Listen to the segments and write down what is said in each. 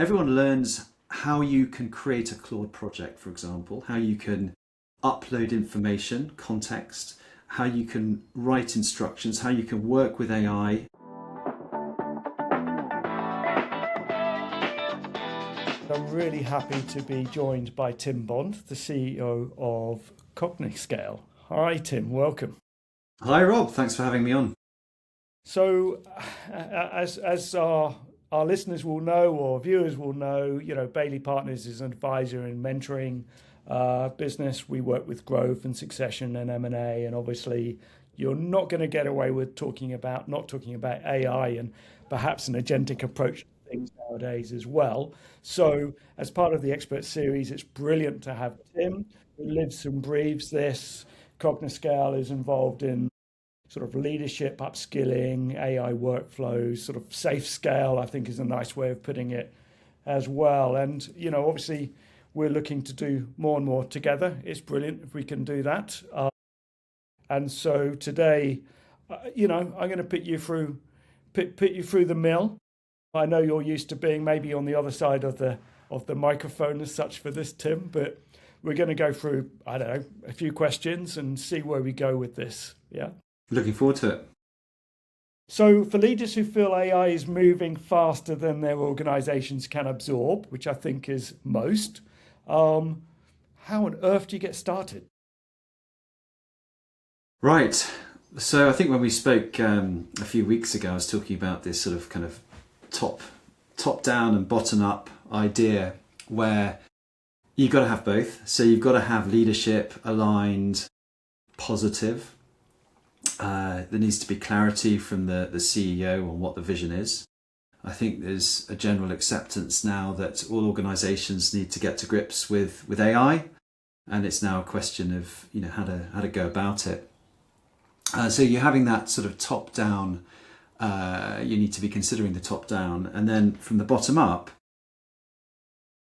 everyone learns how you can create a Claude project, for example, how you can upload information, context, how you can write instructions, how you can work with AI. I'm really happy to be joined by Tim Bond, the CEO of CogniScale. Hi, Tim. Welcome. Hi, Rob. Thanks for having me on. So, as our listeners will know, or viewers will know, Bailey Partners is an advisor in mentoring business. We work with growth and succession and M&A, and obviously, you're not going to get away with not talking about AI and perhaps an agentic approach to things nowadays as well. So, as part of the expert series, it's brilliant to have Tim, who lives and breathes this. CogniScale is involved in sort of leadership, upskilling, AI workflows, sort of safe scale, I think is a nice way of putting it as well. And, obviously we're looking to do more and more together. It's brilliant if we can do that. And so today, I'm going to put you through the mill. I know you're used to being maybe on the other side of the microphone as such for this, Tim, but we're going to go through, I don't know, a few questions and see where we go with this. Yeah. Looking forward to it. So for leaders who feel AI is moving faster than their organizations can absorb, which I think is most, how on earth do you get started? Right. So I think when we spoke a few weeks ago, I was talking about this sort of kind of top down and bottom up idea where you've got to have both. So you've got to have leadership aligned, positive. There needs to be clarity from the CEO on what the vision is. I think there's a general acceptance now that all organisations need to get to grips with AI, and it's now a question of how to go about it. So you're having that sort of top down. You need to be considering the top down, and then from the bottom up,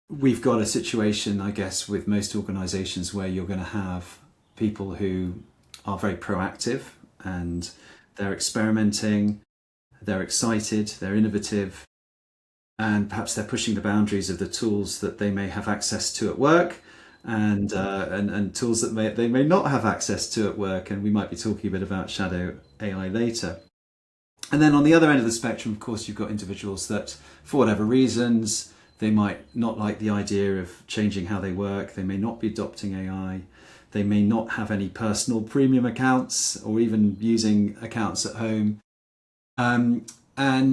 we've got a situation, I guess, with most organisations where you're going to have people who are very proactive and they're experimenting, they're excited, they're innovative, and perhaps they're pushing the boundaries of the tools that they may have access to at work and tools that they may not have access to at work. And we might be talking a bit about shadow AI later. And then on the other end of the spectrum, of course, you've got individuals that, for whatever reasons, they might not like the idea of changing how they work. They may not be adopting AI. They may not have any personal premium accounts or even using accounts at home. And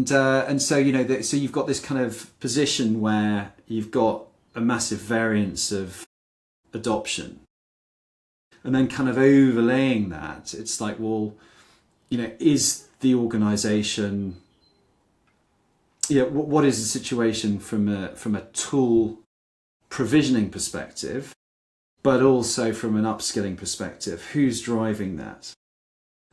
so, so you've got this kind of position where you've got a massive variance of adoption. And then kind of overlaying that, it's like, well, is the organization, what is the situation from a tool provisioning perspective, but also from an upskilling perspective? Who's driving that?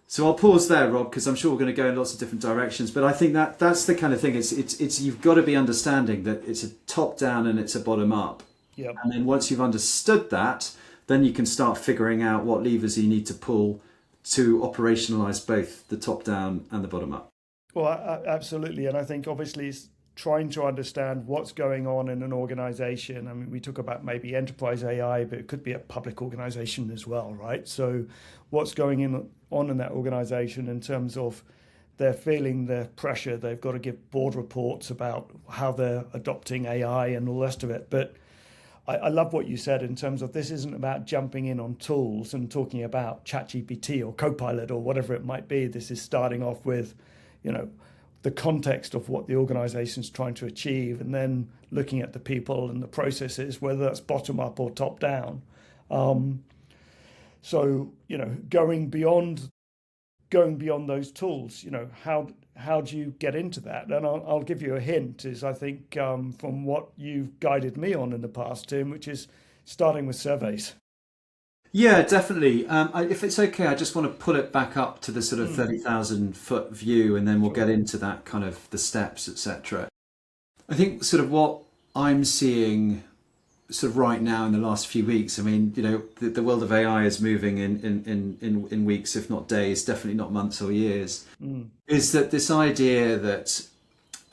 So I'll pause there, Rob, because I'm sure we're going to go in lots of different directions. But I think that's the kind of thing. It's you've got to be understanding that it's a top down and it's a bottom up. Yep. And then once you've understood that, then you can start figuring out what levers you need to pull to operationalize both the top down and the bottom up. Well, absolutely. And I think obviously it's trying to understand what's going on in an organization. I mean, we talk about maybe enterprise AI, but it could be a public organization as well, right? So what's going on in that organization in terms of they're feeling the pressure, they've got to give board reports about how they're adopting AI and all the rest of it. But I love what you said in terms of this isn't about jumping in on tools and talking about ChatGPT or Copilot or whatever it might be. This is starting off with, the context of what the organization is trying to achieve, and then looking at the people and the processes, whether that's bottom up or top down. So, going beyond those tools, how do you get into that? And I'll give you a hint is I think from what you've guided me on in the past, Tim, which is starting with surveys. Yeah, definitely. If it's okay, I just want to pull it back up to the sort of 30,000 foot view, and then we'll get into that kind of the steps, etc. I think sort of what I'm seeing sort of right now in the last few weeks, I mean, the world of AI is moving in weeks, if not days, definitely not months or years, is that this idea that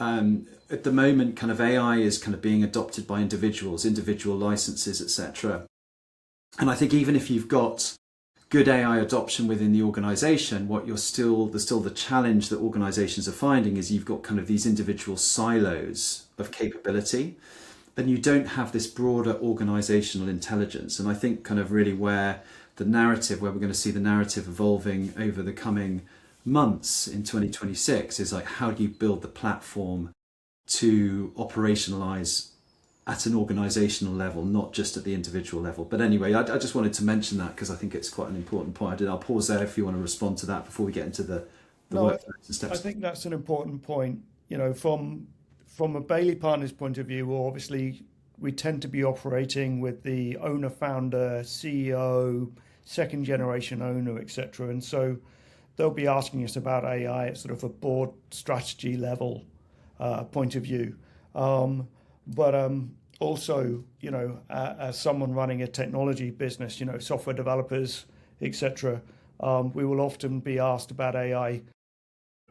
at the moment, kind of AI is kind of being adopted by individuals, individual licenses, etc. And I think even if you've got good AI adoption within the organization, there's still the challenge that organizations are finding is you've got kind of these individual silos of capability, and you don't have this broader organizational intelligence. And I think kind of really where we're going to see the narrative evolving over the coming months in 2026 is like, how do you build the platform to operationalize at an organizational level, not just at the individual level. But anyway, I just wanted to mention that because I think it's quite an important point. I'll pause there if you want to respond to that before we get into the workflows and steps. I think that's an important point. You know, from a Bailey Partners point of view, well, obviously we tend to be operating with the owner, founder, CEO, second generation owner, etc. And so they'll be asking us about AI at sort of a board strategy level point of view. But also, you know, as someone running a technology business, you know, software developers, etc., we will often be asked about AI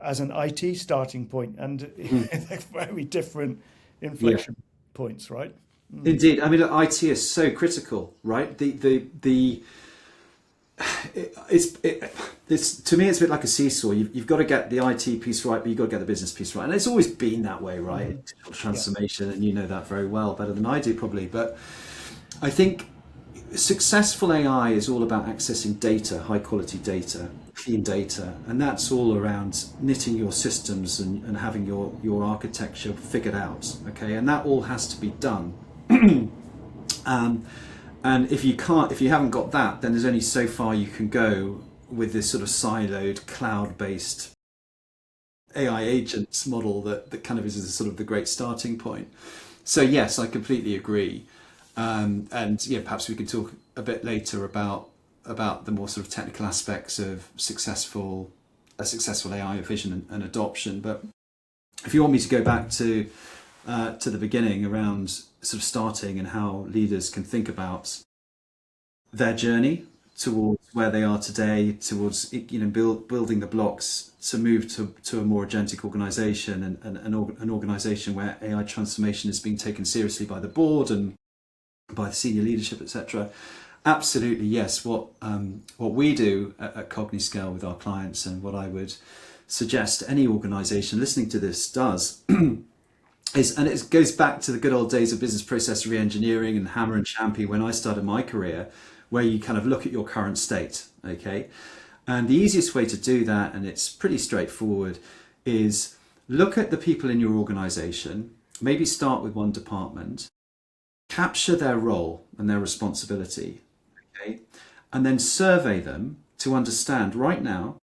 as an IT starting point, and they're very different inflection points, right? Indeed. I mean, IT is so critical, right? It's to me, it's a bit like a seesaw. You've got to get the IT piece right, but you've got to get the business piece right. And it's always been that way, right? Digital transformation, and you know that very well, better than I do probably. But I think successful AI is all about accessing data, high quality data, clean data. And that's all around knitting your systems and having your architecture figured out, okay? And that all has to be done. And if you haven't got that, then there's only so far you can go with this sort of siloed, cloud-based AI agents model that kind of is sort of the great starting point. So yes, I completely agree. And yeah, perhaps we can talk a bit later about the more sort of technical aspects of a successful AI vision and adoption. But if you want me to go back to the beginning around sort of starting and how leaders can think about their journey towards where they are today, towards, you know, building the blocks to move to a more agentic organization and an organization where AI transformation is being taken seriously by the board and by the senior leadership, etc. Absolutely, yes. What we do at CogniScale with our clients, and what I would suggest any organization listening to this does, and it goes back to the good old days of business process re-engineering and hammer and champy when I started my career, where you kind of look at your current state, okay? And the easiest way to do that, and it's pretty straightforward, is look at the people in your organization, maybe start with one department, capture their role and their responsibility, okay? And then survey them to understand right now,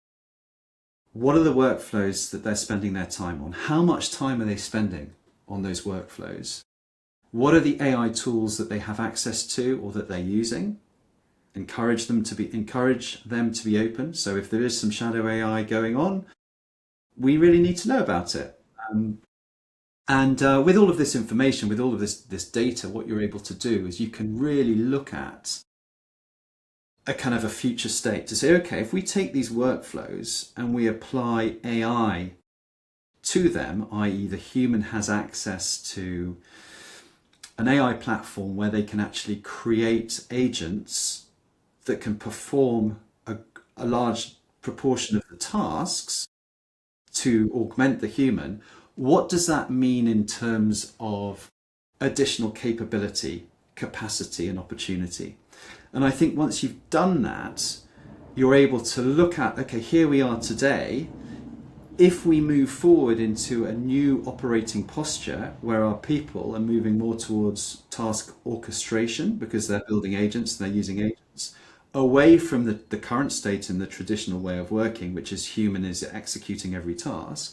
what are the workflows that they're spending their time on? How much time are they spending on those workflows? What are the AI tools that they have access to or that they're using? Encourage them to be open. So if there is some shadow AI going on, we really need to know about it. And with all of this information, with all of this data, what you're able to do is you can really look at a kind of a future state to say, okay, if we take these workflows and we apply AI to them, i.e. the human has access to an AI platform where they can actually create agents that can perform a large proportion of the tasks to augment the human. What does that mean in terms of additional capability, capacity, and opportunity? And I think once you've done that, you're able to look at, okay, here we are today. If we move forward into a new operating posture where our people are moving more towards task orchestration because they're building agents and they're using agents, away from the current state in the traditional way of working, which is human is executing every task,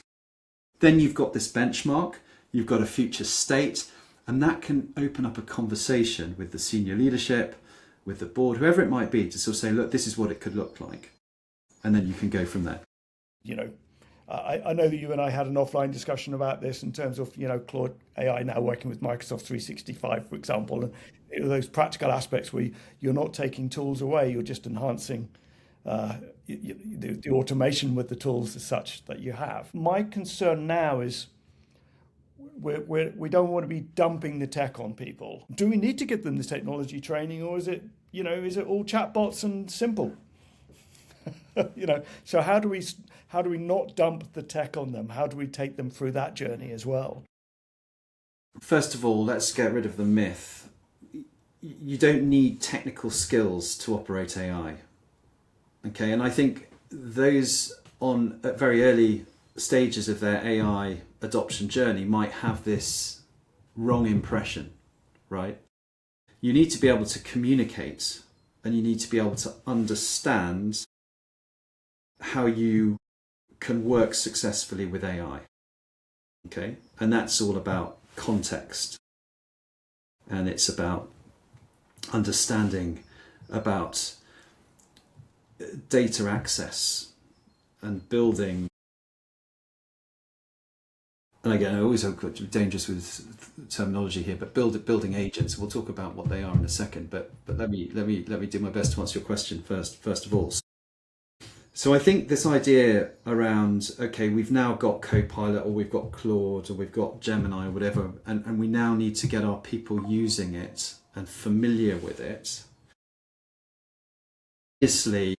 then you've got this benchmark, you've got a future state, and that can open up a conversation with the senior leadership, with the board, whoever it might be, to sort of say, look, this is what it could look like. And then you can go from there. You know, I know that you and I had an offline discussion about this in terms of, you know, Claude AI now working with Microsoft 365, for example, and those practical aspects where you're not taking tools away, you're just enhancing the automation with the tools as such that you have. My concern now is we don't want to be dumping the tech on people. Do we need to give them the technology training, or is it, is it all chatbots and simple? So how do we not dump the tech on them? How do we take them through that journey as well? First of all, let's get rid of the myth. You don't need technical skills to operate AI. Okay, and I think those at very early stages of their AI adoption journey might have this wrong impression, right? You need to be able to communicate, and you need to be able to understand how you can work successfully with AI. Okay, and that's all about context, and it's about understanding about data access and building. And again, I always have dangerous with terminology here, but building agents. We'll talk about what they are in a second. But let me do my best to answer your question first of all. So I think this idea around, okay, we've now got Copilot, or we've got Claude, or we've got Gemini, or whatever, and we now need to get our people using it and familiar with it. Obviously,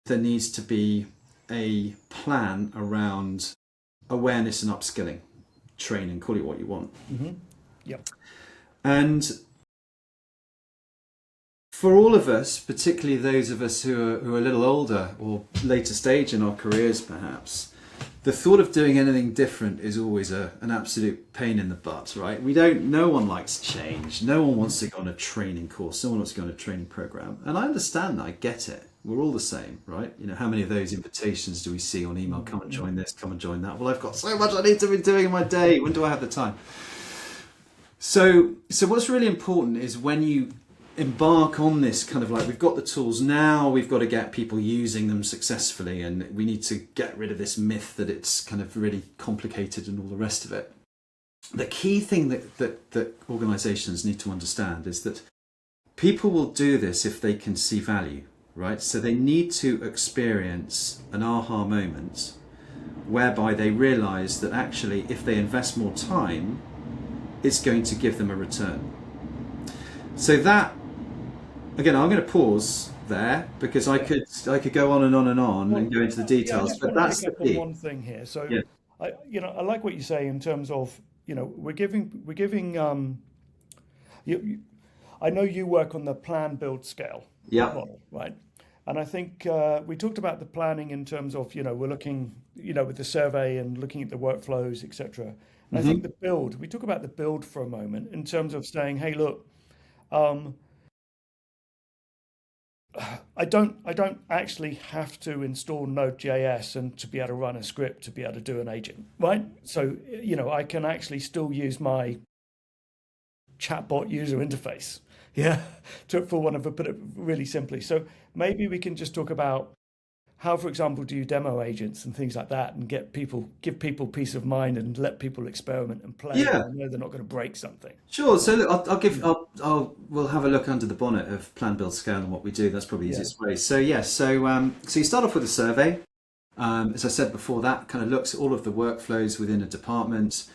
there needs to be a plan around awareness and upskilling, training, call it what you want. Mm-hmm. Yep. And for all of us, particularly those of us who are a little older or later stage in our careers perhaps, the thought of doing anything different is always an absolute pain in the butt, right? No one likes change. No one wants to go on a training course. No one wants to go on a training program. And I understand that, I get it. We're all the same, right? How many of those invitations do we see on email? Come and join this, come and join that. Well, I've got so much I need to be doing in my day. When do I have the time? So what's really important is when you embark on this kind of like, we've got the tools now, we've got to get people using them successfully, and we need to get rid of this myth that it's kind of really complicated and all the rest of it. The key thing that organizations need to understand is that people will do this if they can see value, right? So they need to experience an aha moment whereby they realize that actually if they invest more time, it's going to give them a return. So that, again, I'm going to pause there because I could go on and on and on and go into the details, but that's the key. One thing here. So, yeah. I like what you say in terms of, we're giving. I know you work on the plan, build, scale model, right? And I think we talked about the planning in terms of, we're looking, with the survey and looking at the workflows, etc. And I think the build, we talk about the build for a moment in terms of saying, hey, look. I don't actually have to install Node.js and to be able to run a script to be able to do an agent, right? So, I can actually still use my chatbot user interface, for one of a put it really simply. So maybe we can just talk about how, for example, do you demo agents and things like that, and give people peace of mind and let people experiment and play. Yeah. I know they're not going to break something. Sure. So look, we'll have a look under the bonnet of plan, build, scale and what we do. That's probably the easiest way. So so you start off with a survey. As I said before, that kind of looks at all of the workflows within a department,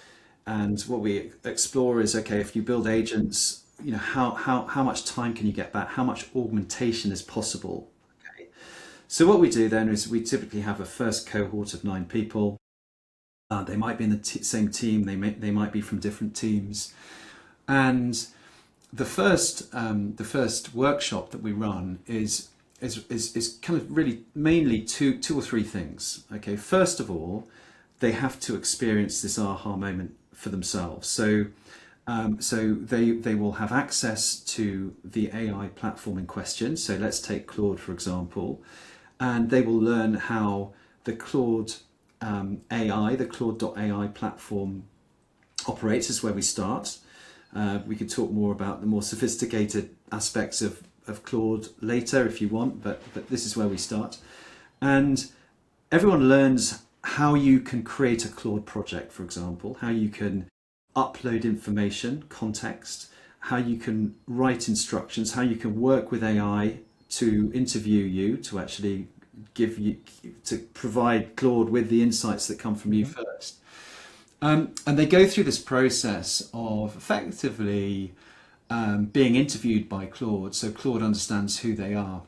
and what we explore is, okay, if you build agents, how much time can you get back? How much augmentation is possible? So what we do then is we typically have a first cohort of 9 people. They might be in the same team. They might be from different teams. And the first workshop that we run is kind of really mainly two or three things. Okay, first of all, they have to experience this aha moment for themselves. So they will have access to the AI platform in question. So let's take Claude, for example. And they will learn how the Claude the Claude.ai platform operates. Is where we start. We could talk more about the more sophisticated aspects of Claude later if you want, but this is where we start. And everyone learns how you can create a Claude project, for example, how you can upload information, context, how you can write instructions, how you can work with AI to interview you, to actually to provide Claude with the insights that come from you first. And they go through this process of effectively being interviewed by Claude, so Claude understands who they are.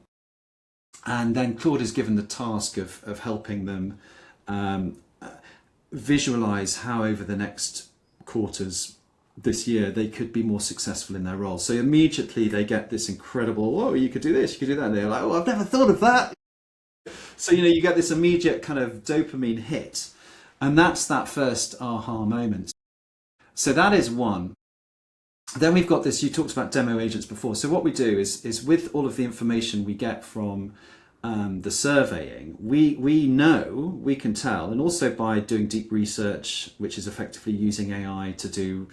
And then Claude is given the task of helping them visualize how over the next quarters this year they could be more successful in their role. So immediately they get this incredible, oh, you could do this, you could do that. And they're like, oh, I've never thought of that. So, you get this immediate kind of dopamine hit. And that's that first aha moment. So that is one. Then we've got this, you talked about demo agents before. So what we do is with all of the information we get from the surveying, we can tell, and also by doing deep research, which is effectively using AI to do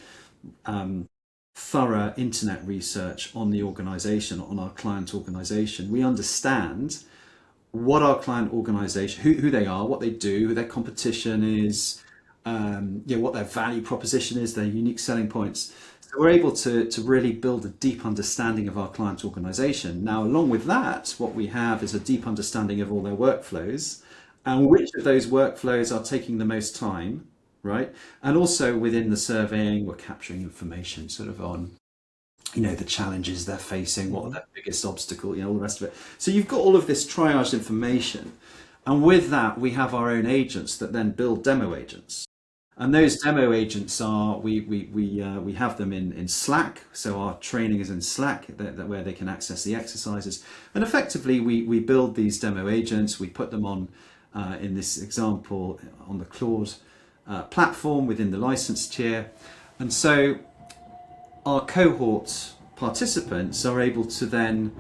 thorough internet research on the organisation, on our client organisation, we understand what our client organisation, who they are, what they do, who their competition is, what their value proposition is, their unique selling points. So we're able to really build a deep understanding of our client organisation. Now, along with that, what we have is a deep understanding of all their workflows and which of those workflows are taking the most time, right? And also within the surveying, we're capturing information sort of on, the challenges they're facing, what are their biggest obstacle, all the rest of it. So you've got all of this triaged information. And with that, we have our own agents that then build demo agents. And those demo agents are, we have them in Slack. So our training is in Slack, where they can access the exercises. And effectively, we build these demo agents. We put them on, in this example, on the Claude platform within the license tier. And so our cohort participants are able to then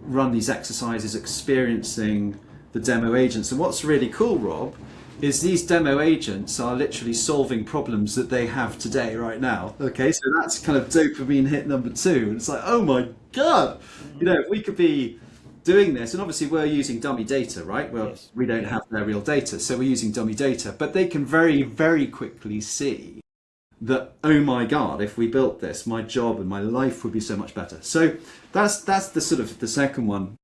run these exercises experiencing the demo agents. And what's really cool, Rob, is these demo agents are literally solving problems that they have today, right now. Okay, so that's kind of dopamine hit number 2. And it's like, oh my God, if we could be doing this, and obviously we're using dummy data, right? Well, yes. We don't have their real data, so we're using dummy data, but they can very, very quickly see that, oh my God, if we built this, my job and my life would be so much better. So that's the sort of the second one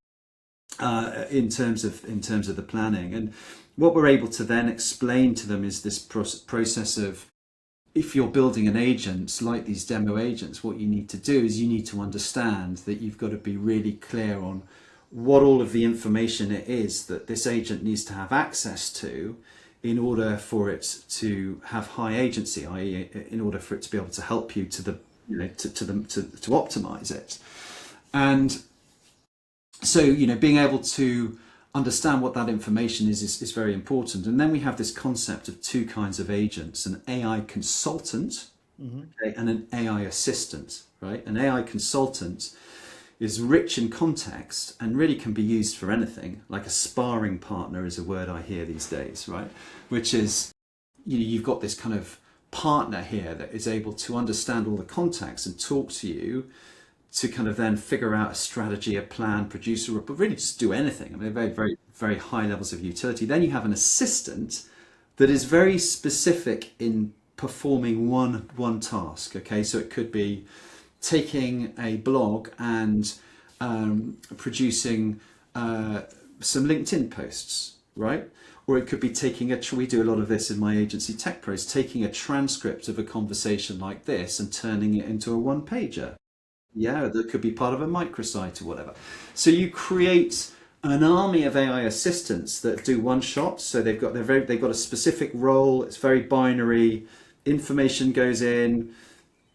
in terms of the planning. And what we're able to then explain to them is this process of, if you're building an agent like these demo agents, what you need to do is you need to understand that you've got to be really clear on what all of the information it is that this agent needs to have access to in order for it to have high agency, i.e., in order for it to be able to help you to optimize it. And so, being able to understand what that information is very important. And then we have this concept of two kinds of agents: an AI consultant, okay, and an AI assistant, right? An AI consultant is rich in context and really can be used for anything. Like a sparring partner is a word I hear these days, right? Which is, you've got this kind of partner here that is able to understand all the context and talk to you to kind of then figure out a strategy, a plan, produce a report, really just do anything. I mean, very, very, very high levels of utility. Then you have an assistant that is very specific in performing one task, okay? So it could be taking a blog and producing some LinkedIn posts, right? Or it could be taking we do a lot of this in my agency Tech Pros, taking a transcript of a conversation like this and turning it into a one-pager. Yeah, that could be part of a microsite or whatever. So you create an army of AI assistants that do one shot. So they've got a specific role. It's very binary. Information goes in.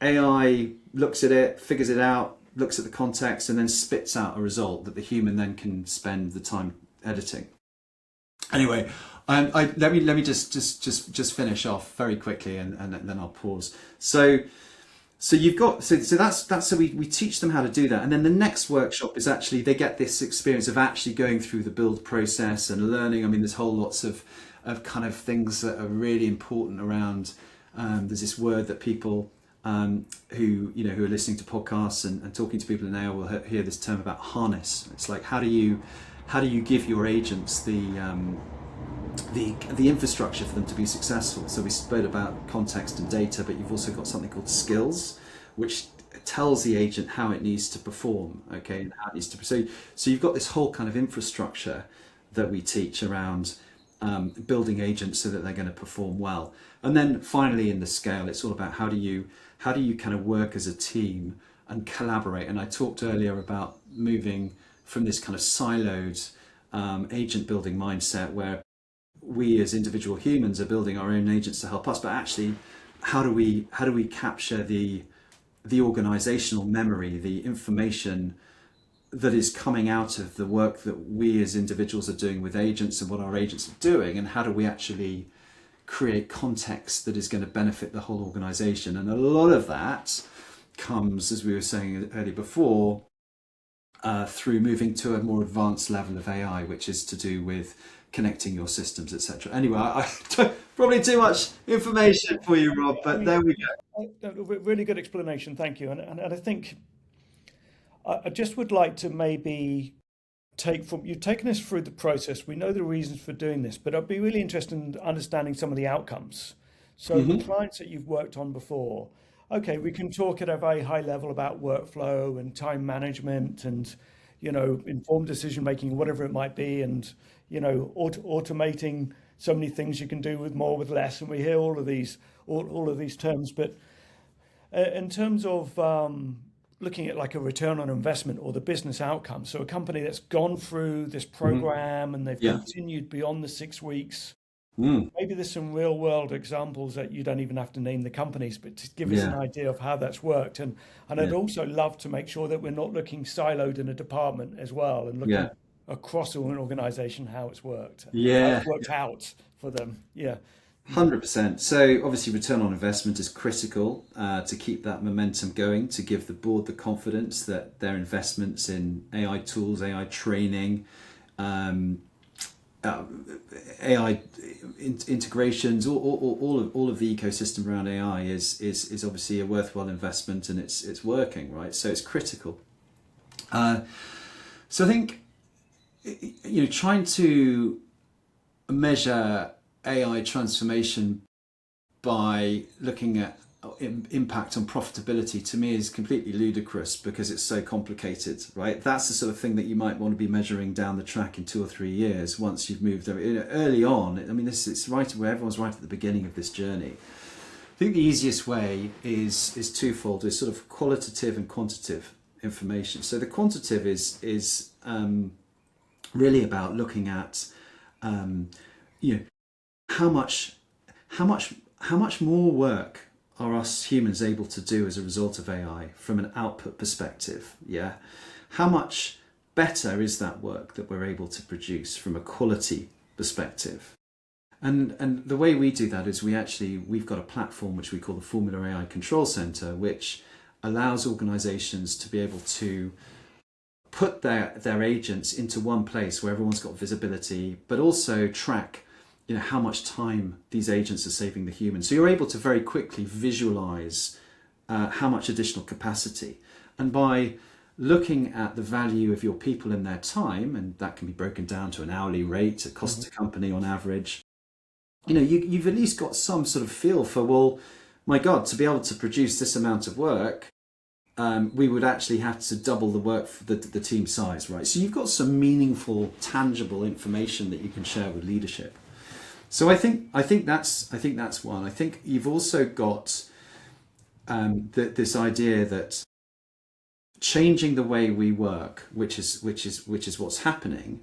AI looks at it, figures it out, looks at the context, and then spits out a result that the human then can spend the time editing. Anyway, let me just finish off very quickly, and then I'll pause. So you've got that's so we teach them how to do that, and then the next workshop is actually they get this experience of actually going through the build process and learning. I mean, there's whole lots of kind of things that are really important around. There's this word that people who are listening to podcasts and talking to people in AI will hear this term about harness. It's like how do you give your agents the infrastructure for them to be successful. So we spoke about context and data, but you've also got something called skills, which tells the agent how it needs to perform, okay, and how it needs to. So you've got this whole kind of infrastructure that we teach around building agents so that they're going to perform well. And then finally in the scale, it's all about how do you kind of work as a team and collaborate. And I talked earlier about moving from this kind of siloed agent building mindset where we as individual humans are building our own agents to help us, but actually how do we capture the organizational memory, the information that is coming out of the work that we as individuals are doing with agents and what our agents are doing, and how do we actually create context that is going to benefit the whole organization. And a lot of that comes, as we were saying earlier before, through moving to a more advanced level of AI, which is to do with connecting your systems, etc. Anyway, I probably too much information for you, Rob, but there we go. Really good explanation, thank you. And I think I just would like to maybe you've taken us through the process. We know the reasons for doing this, but I'd be really interested in understanding some of the outcomes. So the clients that you've worked on before, okay, we can talk at a very high level about workflow and time management and, informed decision making, whatever it might be, and, automating so many things you can do with more with less. And we hear all of these terms, but in terms of looking at like a return on investment or the business outcome. So a company that's gone through this program and they've continued beyond the 6 weeks. Maybe there's some real world examples that you don't even have to name the companies, but to give us an idea of how that's worked. And I'd also love to make sure that we're not looking siloed in a department as well, and looking across an organization how it's worked. How it's worked out for them. 100%. So obviously return on investment is critical to keep that momentum going, to give the board the confidence that their investments in AI tools, AI training, AI integrations, all of the ecosystem around AI is obviously a worthwhile investment, and it's working, right? So it's critical. So I think trying to measure AI transformation by looking at impact on profitability, to me, is completely ludicrous because it's so complicated, right? That's the sort of thing that you might want to be measuring down the track in 2 or 3 years once you've moved over. Early on, I mean, it's right where everyone's right at the beginning of this journey. I think the easiest way is twofold: is sort of qualitative and quantitative information. So the quantitative is really about looking at how much more work are us humans able to do as a result of AI from an output perspective? How much better is that work that we're able to produce from a quality perspective? And the way we do that is we've got a platform which we call the Formula AI Control Center, which allows organizations to be able to put their agents into one place where everyone's got visibility, but also track how much time these agents are saving the humans. So you're able to very quickly visualize how much additional capacity. And by looking at the value of your people in their time, and that can be broken down to an hourly rate, a cost to company on average, you've at least got some sort of feel for, well, my God, to be able to produce this amount of work, we would actually have to double the work for the team size, right? So you've got some meaningful, tangible information that you can share with leadership. So I think that's one. I think you've also got this idea that changing the way we work, which is what's happening.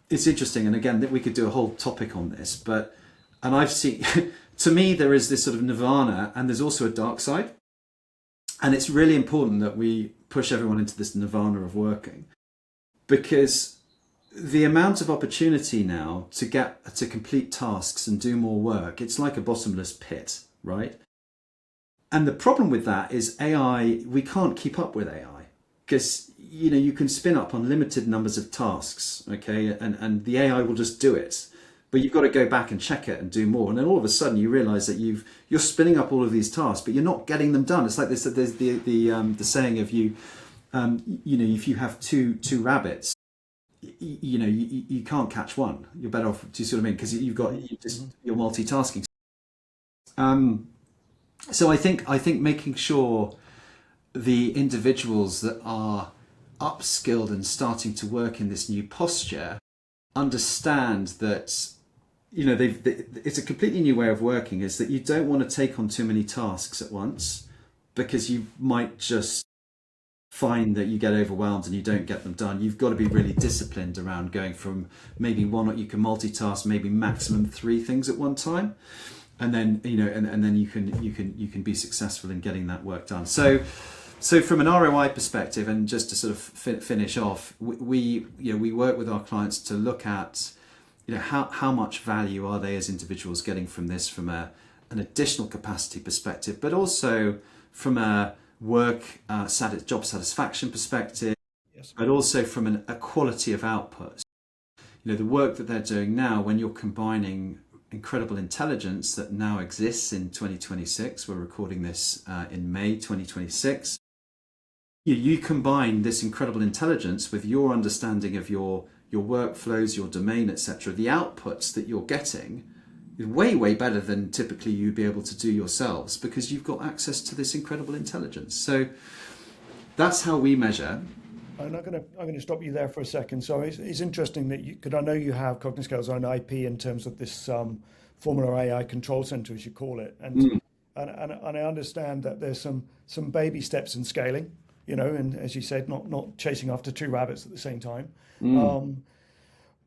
It's interesting, and again, that we could do a whole topic on this. And I've seen, to me, there is this sort of nirvana, and there's also a dark side, and it's really important that we push everyone into this nirvana of working, because the amount of opportunity now to get to complete tasks and do more work, it's like a bottomless pit, right? And the problem with that is AI, we can't keep up with AI, because you can spin up unlimited numbers of tasks, okay, and the AI will just do it, but you've got to go back and check it and do more, and then all of a sudden you realize that you're spinning up all of these tasks, but you're not getting them done. It's like this, there's the saying of if you have two rabbits, you can't catch one. You're better off. Do you see what I mean? Because you're multitasking. So I think making sure the individuals that are upskilled and starting to work in this new posture understand that, it's a completely new way of working, is that you don't want to take on too many tasks at once, because you might just find that you get overwhelmed and you don't get them done. You've got to be really disciplined around going from maybe one, or you can multitask maybe maximum 3 things at one time, and then and then you can be successful in getting that work done. So from an ROI perspective, and just to sort of finish off, we work with our clients to look at how much value are they as individuals getting from this, from an additional capacity perspective, but also from a job satisfaction perspective, Yes. but also from a quality of output. The work that they're doing now, when you're combining incredible intelligence that now exists in 2026, we're recording this in May 2026, you combine this incredible intelligence with your understanding of your workflows, your domain, etc. The outputs that you're getting is way better than typically you'd be able to do yourselves, because you've got access to this incredible intelligence. So that's how we measure. I'm going to stop you there for a second. So it's interesting that because I know you have CogniScale's own IP in terms of this Formula AI control center, as you call it, and I understand that there's some baby steps in scaling, and as you said, not chasing after 2 rabbits at the same time.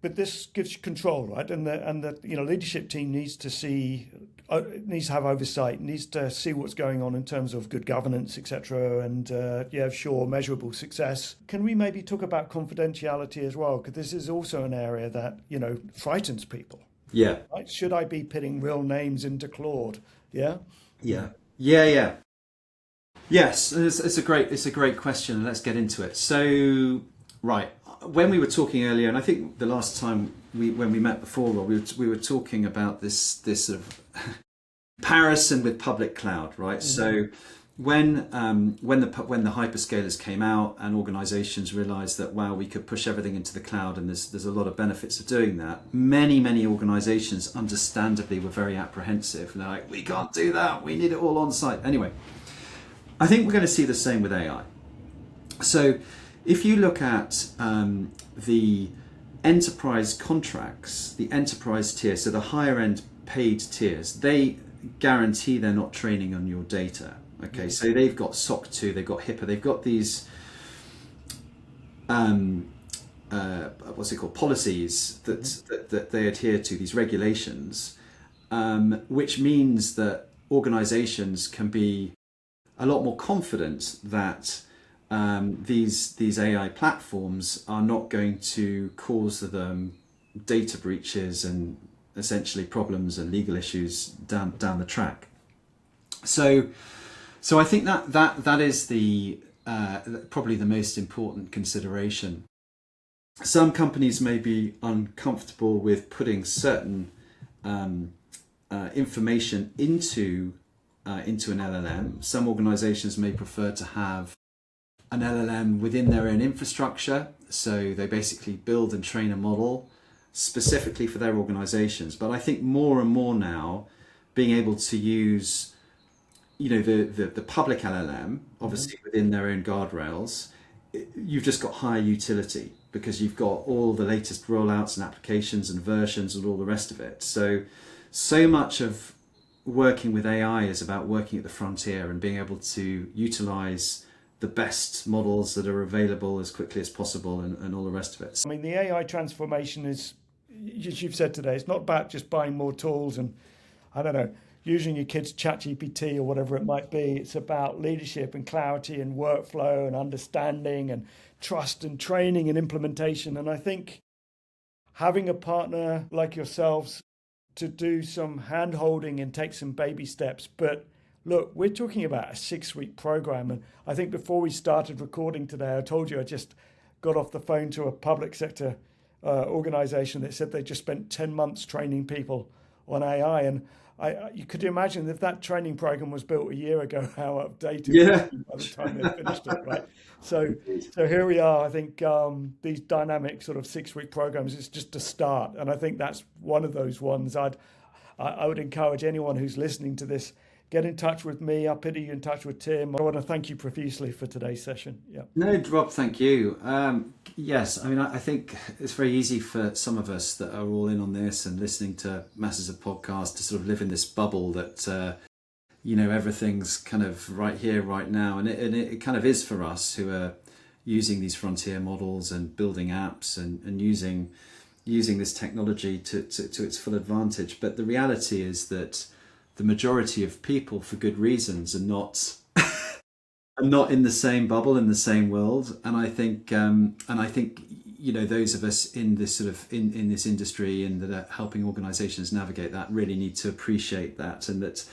But this gives you control, right? And the leadership team needs to have oversight, needs to see what's going on in terms of good governance, etc. And sure, measurable success. Can we maybe talk about confidentiality as well? Because this is also an area that frightens people. Yeah. Right? Should I be putting real names into Claude? Yeah. Yeah. Yes, it's a great question. Let's get into it. So, right. When we were talking earlier, and I think the last time when we met before, Rob, we were talking about this sort of comparison with public cloud, right? So when the hyperscalers came out and organizations realized that, wow, we could push everything into the cloud, and there's a lot of benefits of doing that, many organizations understandably were very apprehensive, and they're like, we can't do that, we need it all on site. Anyway, I think we're going to see the same with AI. So if you look at the enterprise contracts, the enterprise tier, so the higher end paid tiers, they guarantee they're not training on your data. Okay, so they've got SOC 2, they've got HIPAA, they've got these policies that they adhere to, these regulations, which means that organizations can be a lot more confident that these AI platforms are not going to cause them data breaches and essentially problems and legal issues down the track. So I think that is probably the most important consideration. Some companies may be uncomfortable with putting certain information into an LLM. Some organizations may prefer to have an LLM within their own infrastructure, so they basically build and train a model specifically for their organizations. But I think more and more now, being able to use the public LLM, obviously within their own guardrails, you've just got higher utility because you've got all the latest rollouts and applications and versions and all the rest of it. So much of working with AI is about working at the frontier and being able to utilize the best models that are available as quickly as possible and all the rest of it. I mean, the AI transformation is, as you've said today, it's not about just buying more tools and, I don't know, using your kids' ChatGPT or whatever it might be. It's about leadership and clarity and workflow and understanding and trust and training and implementation. And I think having a partner like yourselves to do some hand-holding and take some baby steps. But look, we're talking about a 6-week program. And I think before we started recording today, I told you I just got off the phone to a public sector organization that said they just spent 10 months training people on AI. And you could imagine if that training program was built a year ago, how outdated it would be by the time they finished it, right? So here we are. I think these dynamic sort of 6-week programs is just a start. And I think that's one of those ones I would encourage anyone who's listening to this, get in touch with me. I'll put you in touch with Tim. I want to thank you profusely for today's session. Yeah. No, Rob, thank you. Yes, I mean, I think it's very easy for some of us that are all in on this and listening to masses of podcasts to sort of live in this bubble that, everything's kind of right here, right now. And it kind of is for us who are using these frontier models and building apps and using this technology to its full advantage. But the reality is that the majority of people, for good reasons, are not in the same bubble, in the same world. And I think those of us in this sort of in this industry and that are helping organizations navigate that really need to appreciate that, and that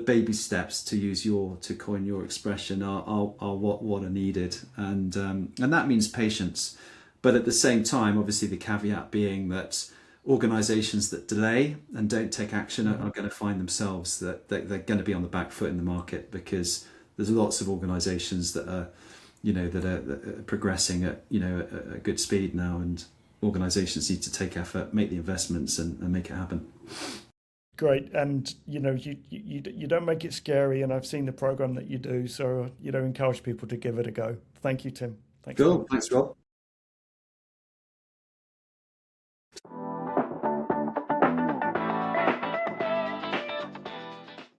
baby steps, to coin your expression, are what are needed, and that means patience. But at the same time, obviously the caveat being that organizations that delay and don't take action are going to find themselves that they're going to be on the back foot in the market, because there's lots of organizations that are progressing at a good speed now, and organizations need to take effort, make the investments, and make it happen. Great. And you don't make it scary, and I've seen the program that you do, so encourage people to give it a go. Thank you, Tim. Thanks. Cool. Thanks, Rob.